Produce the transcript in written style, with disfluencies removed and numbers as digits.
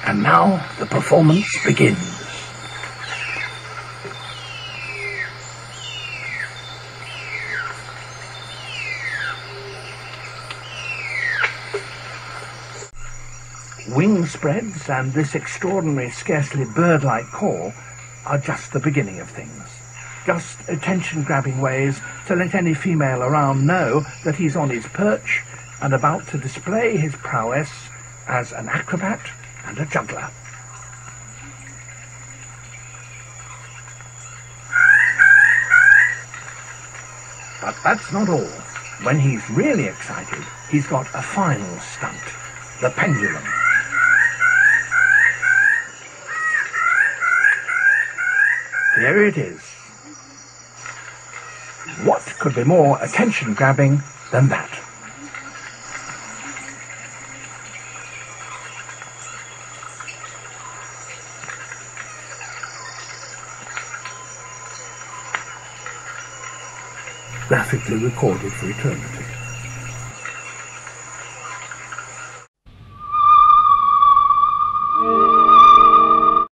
And now the performance begins. Wing spreads and this extraordinary, scarcely bird-like call are just the beginning of things. Just attention-grabbing ways to let any female around know that he's on his perch and about to display his prowess as an acrobat and a juggler. But that's not all. When he's really excited, he's got a final stunt, the pendulum. Here it is. What could be more attention-grabbing than that? Graphically recorded for eternity.